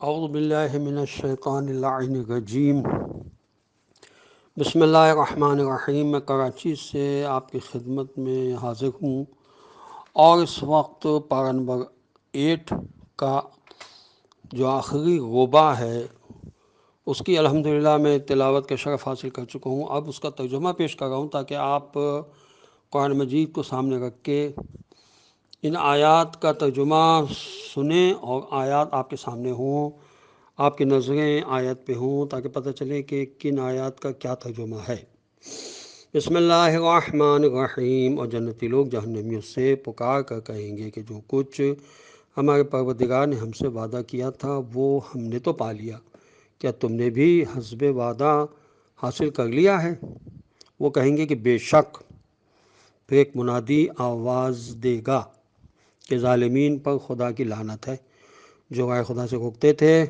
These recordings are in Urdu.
اعوذ باللہ من الشیطان اللعین الرجیم۔ بسم اللہ الرحمن الرحیم۔ میں کراچی سے آپ کی خدمت میں حاضر ہوں اور اس وقت پارہ نمبر 8 کا جو آخری غوبہ ہے اس کی الحمدللہ میں تلاوت کا شرف حاصل کر چکا ہوں۔ اب اس کا ترجمہ پیش کر رہا ہوں تاکہ آپ قرآن مجید کو سامنے رکھ کے ان آیات کا ترجمہ سنیں اور آیات آپ کے سامنے ہوں، آپ کی نظریں آیت پہ ہوں تاکہ پتہ چلے کہ کن آیات کا کیا ترجمہ ہے۔ بسم اللہ الرحمن الرحیم۔ اور جنتی لوگ جہنمیوں سے پکار کر کہیں گے کہ جو کچھ ہمارے پروردگار نے ہم سے وعدہ کیا تھا وہ ہم نے تو پا لیا، کیا تم نے بھی حسب وعدہ حاصل کر لیا ہے؟ وہ کہیں گے کہ بے شک۔ پھر ایک منادی آواز دے گا کہ ظالمین پر خدا کی لعنت ہے، جو غیر خدا سے روکتے تھے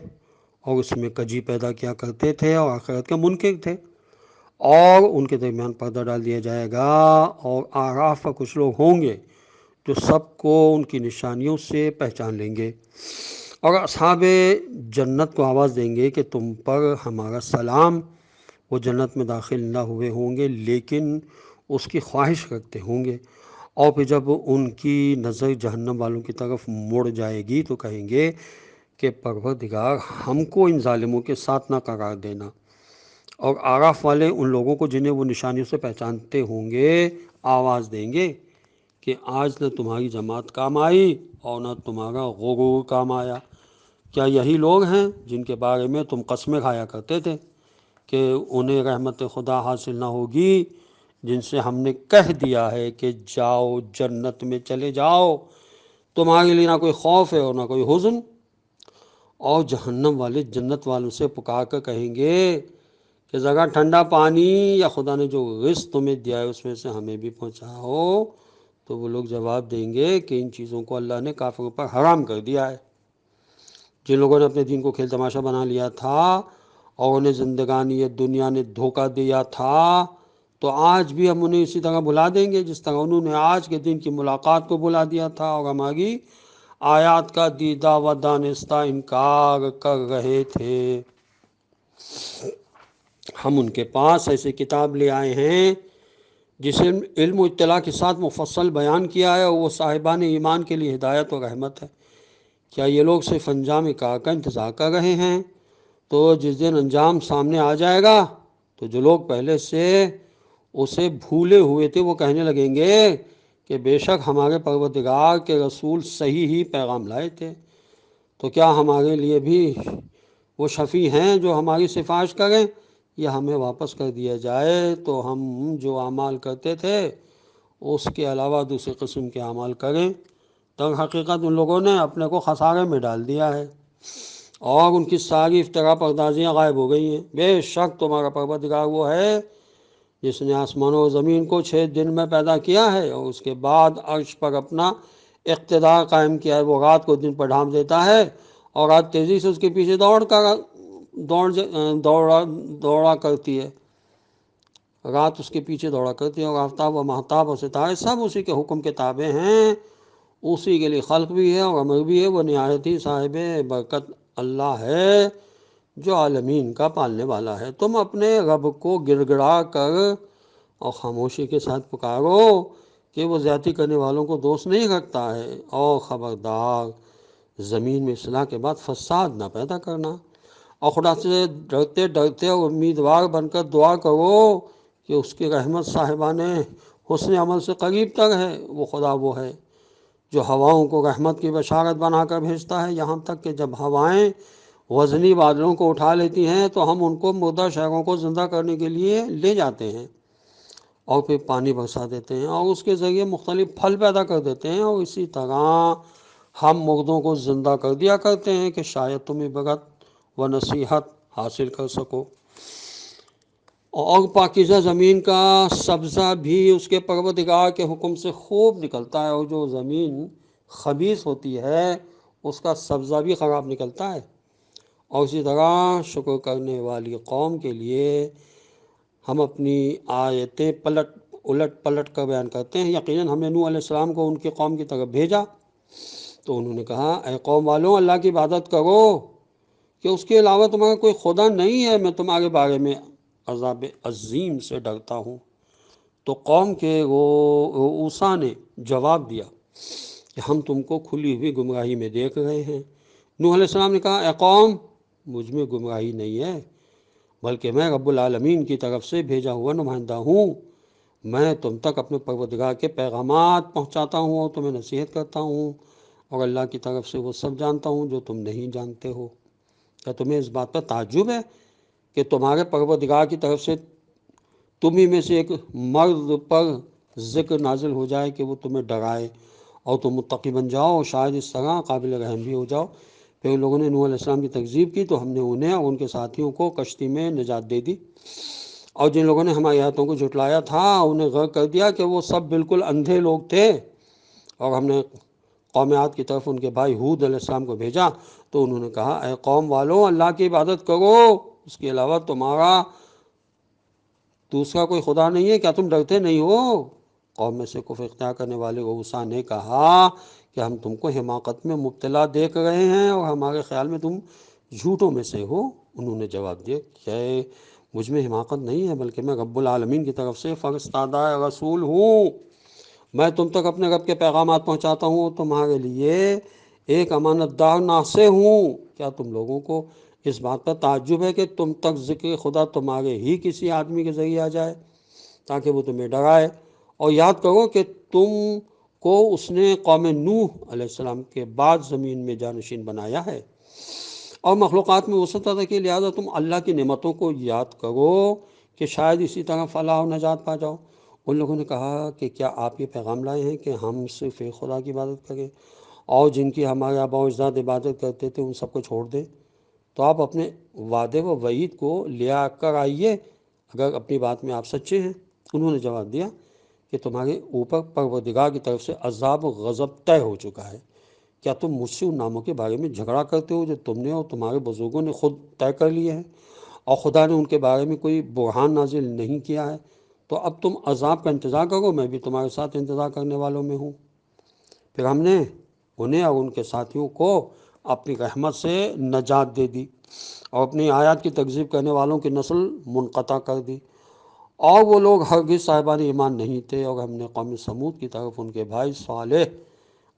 اور اس میں کجی پیدا کیا کرتے تھے اور آخرت کے منکر تھے، اور ان کے درمیان پردہ ڈال دیا جائے گا۔ اور اعراف پر کچھ لوگ ہوں گے جو سب کو ان کی نشانیوں سے پہچان لیں گے، اور اصحاب جنت کو آواز دیں گے کہ تم پر ہمارا سلام۔ وہ جنت میں داخل نہ ہوئے ہوں گے لیکن اس کی خواہش رکھتے ہوں گے، اور پھر جب ان کی نظر جہنم والوں کی طرف مڑ جائے گی تو کہیں گے کہ پروردگار ہم کو ان ظالموں کے ساتھ نہ قرار دینا۔ اور اعراف والے ان لوگوں کو جنہیں وہ نشانیوں سے پہچانتے ہوں گے آواز دیں گے کہ آج نہ تمہاری جماعت کام آئی اور نہ تمہارا غرور کام آیا۔ کیا یہی لوگ ہیں جن کے بارے میں تم قسمیں کھایا کرتے تھے کہ انہیں رحمت خدا حاصل نہ ہوگی، جن سے ہم نے کہہ دیا ہے کہ جاؤ جنت میں چلے جاؤ، تمہارے لیے نہ کوئی خوف ہے اور نہ کوئی حزن؟ اور جہنم والے جنت والوں سے پکار کر کہیں گے کہ ذرا ٹھنڈا پانی یا خدا نے جو رزق تمہیں دیا ہے اس میں سے ہمیں بھی پہنچاؤ۔ تو وہ لوگ جواب دیں گے کہ ان چیزوں کو اللہ نے کافروں پر حرام کر دیا ہے۔ جن لوگوں نے اپنے دین کو کھیل تماشا بنا لیا تھا اور انہیں زندگانی یہ دنیا نے دھوکہ دیا تھا، تو آج بھی ہم انہیں اسی طرح بھلا دیں گے جس طرح انہوں نے آج کے دن کی ملاقات کو بھلا دیا تھا اور ہماری آیات کا دیدہ و دانستہ انکار کر رہے تھے۔ ہم ان کے پاس ایسی کتاب لے آئے ہیں جسے علم و اطلاع کے ساتھ مفصل بیان کیا ہے، اور وہ صاحبان ایمان کے لیے ہدایت و رحمت ہے۔ کیا یہ لوگ صرف انجام کار کا انتظار کر رہے ہیں؟ تو جس دن انجام سامنے آ جائے گا تو جو لوگ پہلے سے اسے بھولے ہوئے تھے وہ کہنے لگیں گے کہ بے شک ہمارے پروردگار کے رسول صحیح ہی پیغام لائے تھے، تو کیا ہمارے لیے بھی وہ شفیع ہیں جو ہماری سفارش کریں، یا ہمیں واپس کر دیا جائے تو ہم جو اعمال کرتے تھے اس کے علاوہ دوسرے قسم کے اعمال کریں؟ در حقیقت ان لوگوں نے اپنے کو خسارے میں ڈال دیا ہے اور ان کی ساری افترا پردازیاں غائب ہو گئی ہیں۔ بے شک تمہارا پروردگار وہ ہے جس نے آسمانوں و زمین کو 6 دن میں پیدا کیا ہے اور اس کے بعد عرش پر اپنا اقتدار قائم کیا ہے۔ وہ رات کو دن پر ڈھانپ دیتا ہے اور رات تیزی سے اس کے پیچھے دوڑا کرتی ہے، رات اس کے پیچھے دوڑا کرتی ہے، اور آفتاب و مہتاب و ستارے سب اسی کے حکم کے تابع ہیں۔ اسی کے لیے خلق بھی ہے اور امر بھی ہے۔ وہ نہایت ہی صاحب برکت اللہ ہے جو عالمین کا پالنے والا ہے۔ تم اپنے رب کو گڑ گڑا کر اور خاموشی کے ساتھ پکارو کہ وہ زیادتی کرنے والوں کو دوست نہیں رکھتا ہے، اور خبردار زمین میں اصلاح کے بعد فساد نہ پیدا کرنا، اور خدا سے ڈرتے ڈرتے اور امیدوار بن کر دعا کرو کہ اس کی رحمت صاحبان حسن عمل سے قریب تر ہے۔ وہ خدا وہ ہے جو ہواؤں کو رحمت کی بشارت بنا کر بھیجتا ہے، یہاں تک کہ جب ہوائیں وزنی بادلوں کو اٹھا لیتی ہیں تو ہم ان کو مردہ شہروں کو زندہ کرنے کے لیے لے جاتے ہیں اور پھر پانی برسا دیتے ہیں اور اس کے ذریعے مختلف پھل پیدا کر دیتے ہیں، اور اسی طرح ہم مردوں کو زندہ کر دیا کرتے ہیں کہ شاید تم عبرت و نصیحت حاصل کر سکو۔ اور پاکیزہ زمین کا سبزہ بھی اس کے پروردگار کے حکم سے خوب نکلتا ہے، اور جو زمین خبیث ہوتی ہے اس کا سبزہ بھی خراب نکلتا ہے۔ اور اسی طرح شکر کرنے والی قوم کے لیے ہم اپنی آیتیں الٹ پلٹ کر بیان کرتے ہیں۔ یقیناً ہم نے نوح علیہ السلام کو ان کی قوم کی طرف بھیجا تو انہوں نے کہا اے قوم والوں اللہ کی عبادت کرو کہ اس کے علاوہ تمہارا کوئی خدا نہیں ہے، میں تمہارے بارے میں عذاب عظیم سے ڈرتا ہوں۔ تو قوم کے رؤسا نے جواب دیا کہ ہم تم کو کھلی ہوئی گمراہی میں دیکھ رہے ہیں۔ نوح علیہ السلام نے کہا، اے قوم، مجھ میں گمراہی نہیں ہے، بلکہ میں رب العالمین کی طرف سے بھیجا ہوا نمائندہ ہوں۔ میں تم تک اپنے پروردگار کے پیغامات پہنچاتا ہوں اور تمہیں نصیحت کرتا ہوں، اور اللہ کی طرف سے وہ سب جانتا ہوں جو تم نہیں جانتے ہو۔ کیا تمہیں اس بات پر تعجب ہے کہ تمہارے پروردگار کی طرف سے تم ہی میں سے ایک مرد پر ذکر نازل ہو جائے کہ وہ تمہیں ڈرائے اور تم متقی بن جاؤ، اور شاید اس طرح قابل رحم بھی ہو جاؤ؟ پھر ان لوگوں نے نوح علیہ السلام کی تکذیب کی تو ہم نے انہیں اور ان کے ساتھیوں کو کشتی میں نجات دے دی، اور جن لوگوں نے ہماری آیتوں کو جھٹلایا تھا انہیں غرق کر دیا کہ وہ سب بالکل اندھے لوگ تھے۔ اور ہم نے قوم عاد کی طرف ان کے بھائی ہود علیہ السلام کو بھیجا تو انہوں نے کہا، اے قوم والوں، اللہ کی عبادت کرو، اس کے علاوہ تمہارا دوسرا کوئی خدا نہیں ہے، کیا تم ڈرتے نہیں ہو؟ قوم میں سے کفر اختیار کرنے والے رؤسا نے کہا کہ ہم تم کو حماقت میں مبتلا دیکھ رہے ہیں اور ہمارے خیال میں تم جھوٹوں میں سے ہو۔ انہوں نے جواب دیا کہ مجھ میں حماقت نہیں ہے، بلکہ میں رب العالمین کی طرف سے فرستادہ رسول ہوں۔ میں تم تک اپنے رب کے پیغامات پہنچاتا ہوں اور تمہارے لیے ایک امانت دار ناصح ہوں۔ کیا تم لوگوں کو اس بات پر تعجب ہے کہ تم تک ذکر خدا تمہارے ہی کسی آدمی کے ذریعے آ جائے تاکہ وہ تمہیں ڈرائے؟ اور یاد کرو کہ تم کو اس نے قوم نوح علیہ السلام کے بعد زمین میں جانشین بنایا ہے اور مخلوقات میں وسعت عطا کی، لہٰذا تم اللہ کی نعمتوں کو یاد کرو کہ شاید اسی طرح فلاح و نجات پا جاؤ۔ ان لوگوں نے کہا کہ کیا آپ یہ پیغام لائے ہیں کہ ہم صرف ایک خدا کی عبادت کریں اور جن کی ہمارے آباء و اجداد عبادت کرتے تھے ان سب کو چھوڑ دیں؟ تو آپ اپنے وعدے و وعید کو لیا کر آئیے اگر اپنی بات میں آپ سچے ہیں۔ انہوں نے جواب دیا کہ تمہارے اوپر پروردگار کی طرف سے عذاب و غضب طے ہو چکا ہے۔ کیا تم مجھ سے ان ناموں کے بارے میں جھگڑا کرتے ہو جو تم نے اور تمہارے بزرگوں نے خود طے کر لیے ہیں، اور خدا نے ان کے بارے میں کوئی برہان نازل نہیں کیا ہے؟ تو اب تم عذاب کا انتظار کرو، میں بھی تمہارے ساتھ انتظار کرنے والوں میں ہوں۔ پھر ہم نے انہیں اور ان کے ساتھیوں کو اپنی رحمت سے نجات دے دی اور اپنی آیات کی تکذیب کرنے والوں کی نسل منقطع کر دی، اور وہ لوگ ہرگز صاحبان ایمان نہیں تھے۔ اور ہم نے قوم سمود کی طرف ان کے بھائی صالح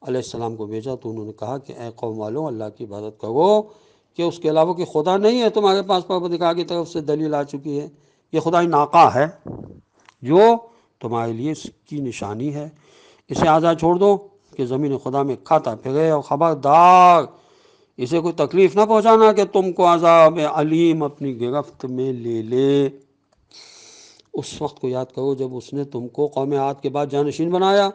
علیہ السلام کو بھیجا تو انہوں نے کہا کہ اے قوم والوں، اللہ کی عبادت کرو کہ اس کے علاوہ کوئی خدا نہیں ہے۔ تمہارے پاس پروردگار کی طرف سے دلیل آ چکی ہے، یہ خدائی ناقہ ہے جو تمہارے لیے اس کی نشانی ہے، اسے آزاد چھوڑ دو کہ زمین خدا میں کھاتا پھرے، اور خبردار اسے کوئی تکلیف نہ پہنچانا کہ تم کو عذاب علیم اپنی گرفت میں لے لے۔ اس وقت کو یاد کرو جب اس نے تم کو قوم عاد کے بعد جانشین بنایا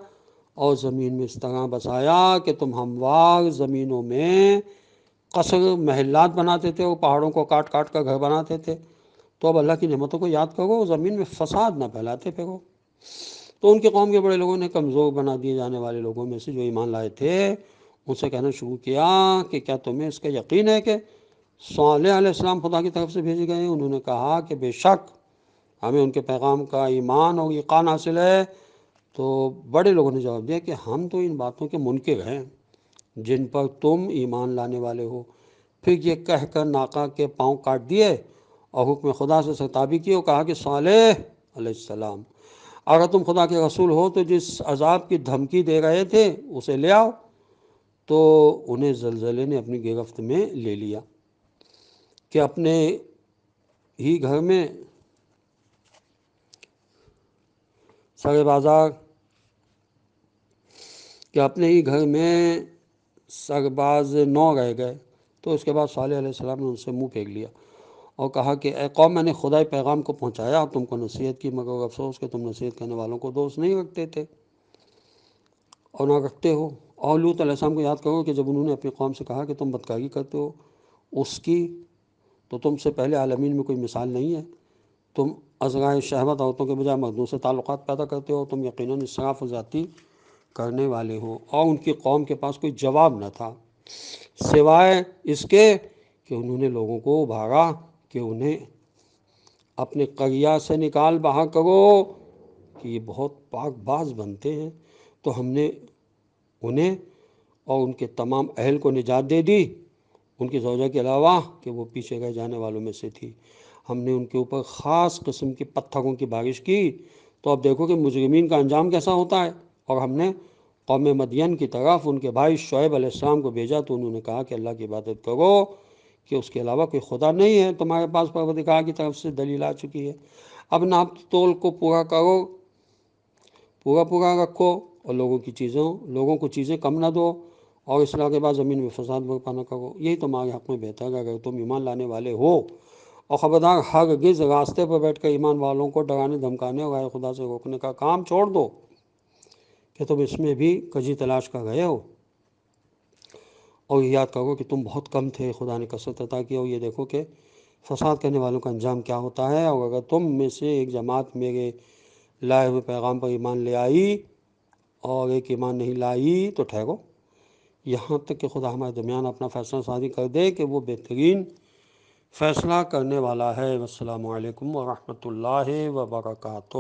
اور زمین میں اس طرح بسایا کہ تم ہموار زمینوں میں قصر محلات بناتے تھے اور پہاڑوں کو کاٹ کاٹ کر گھر بناتے تھے۔ تو اب اللہ کی نعمتوں کو یاد کرو، زمین میں فساد نہ پھیلاتے پھرو۔ تو ان کے قوم کے بڑے لوگوں نے کمزور بنا دیے جانے والے لوگوں میں سے جو ایمان لائے تھے ان سے کہنا شروع کیا کہ کیا تمہیں اس کا یقین ہے کہ صالح علیہ السلام خدا کی طرف سے بھیجے گئے ہیں؟ انہوں نے کہا کہ بے شک ہمیں ان کے پیغام کا ایمان اور یقین حاصل ہے۔ تو بڑے لوگوں نے جواب دیا کہ ہم تو ان باتوں کے منکر ہیں جن پر تم ایمان لانے والے ہو۔ پھر یہ کہہ کر ناقہ کے پاؤں کاٹ دیے اور حکم خدا سے سرتابی کی اور کہا کہ صالح علیہ السلام، اگر تم خدا کے رسول ہو تو جس عذاب کی دھمکی دے رہے تھے اسے لے آؤ۔ تو انہیں زلزلے نے اپنی گرفت میں لے لیا کہ اپنے ہی گھر میں سر بازار سرباز نو رہ گئے۔ تو اس کے بعد صالح علیہ السلام نے ان سے منہ پھیر لیا اور کہا کہ اے قوم، میں نے خدائی پیغام کو پہنچایا اور تم کو نصیحت کی، مگر افسوس کہ تم نصیحت کرنے والوں کو دوست نہیں رکھتے تھے اور نہ رکھتے ہو۔ اور لوط علیہ السلام کو یاد کرو کہ جب انہوں نے اپنی قوم سے کہا کہ تم بدکاری کرتے ہو اس کی، تو تم سے پہلے عالمین میں کوئی مثال نہیں ہے۔ تم ازرائے شہوت عورتوں کے بجائے مردوں سے تعلقات پیدا کرتے ہو، تم یقیناً اسراف و زیادتی کرنے والے ہو۔ اور ان کی قوم کے پاس کوئی جواب نہ تھا سوائے اس کے کہ انہوں نے لوگوں کو ابھارا کہ انہیں اپنے قریہ سے نکال باہر کرو کہ یہ بہت پاک باز بنتے ہیں۔ تو ہم نے انہیں اور ان کے تمام اہل کو نجات دے دی ان کی زوجہ کے علاوہ کہ وہ پیچھے رہ جانے والوں میں سے تھی۔ ہم نے ان کے اوپر خاص قسم کی پتھروں کی بارش کی، تو اب دیکھو کہ مجرمین کا انجام کیسا ہوتا ہے۔ اور ہم نے قوم مدین کی طرف ان کے بھائی شعیب علیہ السلام کو بھیجا، تو انہوں نے کہا کہ اللہ کی عبادت کرو کہ اس کے علاوہ کوئی خدا نہیں ہے، تمہارے پاس پروردگار کی طرف سے دلیل آ چکی ہے۔ اب ناپ تول کو پورا کرو، پورا رکھو، اور لوگوں کو چیزیں کم نہ دو، اور اصلاح کے بعد زمین میں فساد برپا نہ کرو۔ یہی تمہارے حق میں بہتر ہے اگر تم ایمان لانے والے ہو۔ اور خبردار ہرگز راستے پر بیٹھ کر ایمان والوں کو ڈرانے دھمکانے اور غیر خدا سے روکنے کا کام چھوڑ دو کہ تم اس میں بھی کجی تلاش کر رہے ہو۔ اور یہ یاد کرو کہ تم بہت کم تھے، خدا نے کثرت عطا کی، اور یہ دیکھو کہ فساد کرنے والوں کا انجام کیا ہوتا ہے۔ اور اگر تم میں سے ایک جماعت میرے لائے ہوئے پیغام پر ایمان لے آئی اور ایک ایمان نہیں لائی تو ٹھہرو، یہاں تک کہ خدا ہمارے درمیان اپنا فیصلہ سازی کر دے کہ وہ بہترین فیصلہ کرنے والا ہے۔ والسلام علیکم ورحمۃ اللہ وبرکاتہ۔